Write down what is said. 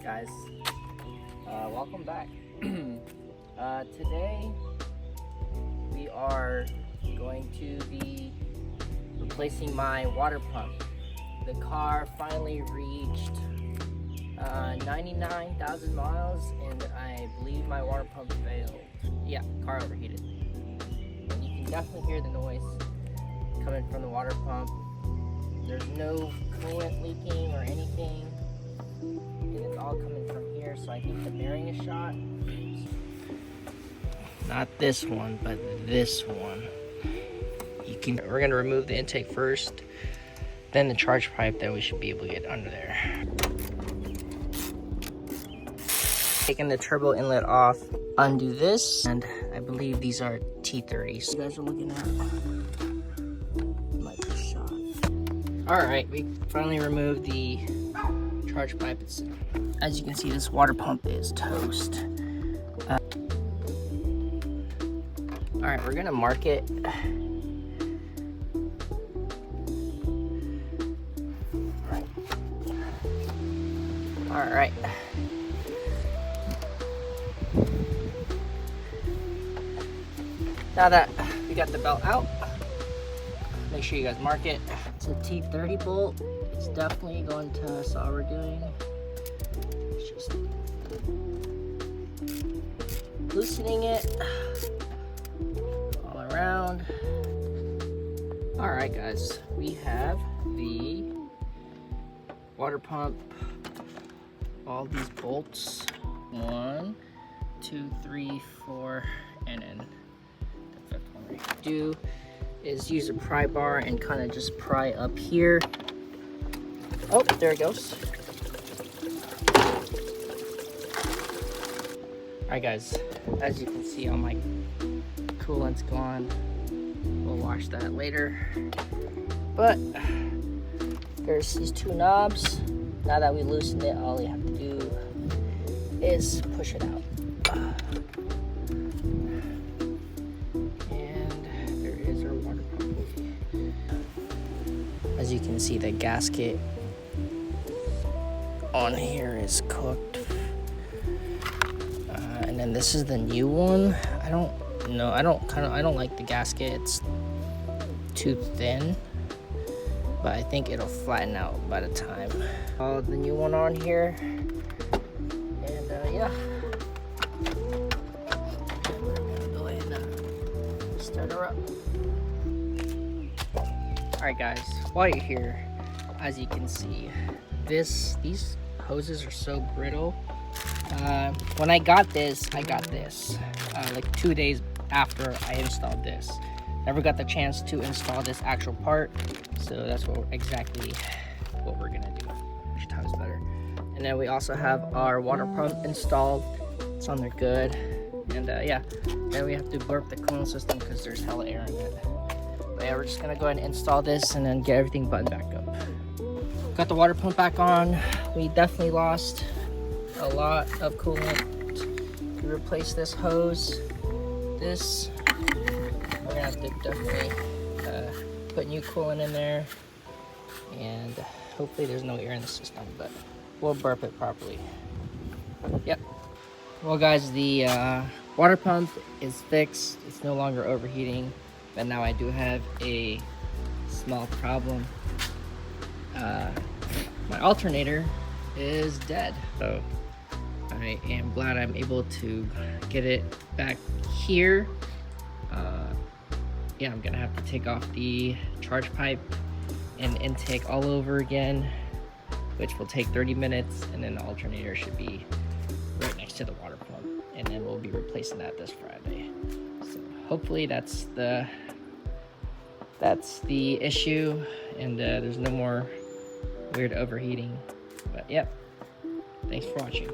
Guys, welcome back. Today we are going to be replacing my water pump. The car finally reached 99,000 miles and I believe my water pump failed. Yeah, car overheated. And you can definitely hear the noise coming from the water pump. There's no coolant leaking or anything. And it's all coming from here, so I think the bearing is shot. Not this one, but this one. We're gonna remove the intake first, then the charge pipe, then we should be able to get under there. Taking the turbo inlet off, undo this, and I believe these are T30s. You guys are looking at might be shot. Alright, we finally removed the charge pipe itself. As you can see, this water pump is toast. Alright, we're gonna mark it. Alright. Now that we got the belt out, make sure you guys mark it. It's a T30 bolt. It's definitely going to, that's all we're doing. It's just loosening it all around. Alright guys, we have the water pump, all these bolts, 1, 2, 3, 4, and then the 5th one right here. Do is use a pry bar and kind of just pry up here. Oh, there it goes. Alright guys, as you can see, all my coolant's gone. We'll wash that later. But there's these 2 knobs. Now that we loosened it, all you have to do is push it out. And there is our water pump. As you can see, the gasket on here is cooked. And then this is the new one. I don't know. I don't like the gasket. It's too thin. But I think it'll flatten out by the time. The new one on here, and yeah, we're gonna go ahead and start her up. All right, guys, while you're here, as you can see, these hoses are so brittle. When I got this like 2 days after I installed this. Never got the chance to install this actual part, so that's exactly what we're gonna do. Which time's better. And then we also have our water pump installed. It's on there good. And yeah, then we have to burp the coolant system because there's hella air in it. But yeah, we're just gonna go ahead and install this and then get everything buttoned back up. Got the water pump back on. We definitely lost a lot of coolant. We replaced this hose. We're gonna have to definitely put new coolant in there, and hopefully there's no air in the system, but we'll burp it properly. Yep. Well guys, the water pump is fixed. It's no longer overheating, but now I do have a small problem. My alternator is dead, so I am glad I'm able to get it back here. Yeah, I'm gonna have to take off the charge pipe and intake all over again, which will take 30 minutes, and then the alternator should be right next to the water pump, and then we'll be replacing that this Friday. So hopefully that's the issue, and there's no more weird overheating. But yep, thanks for watching.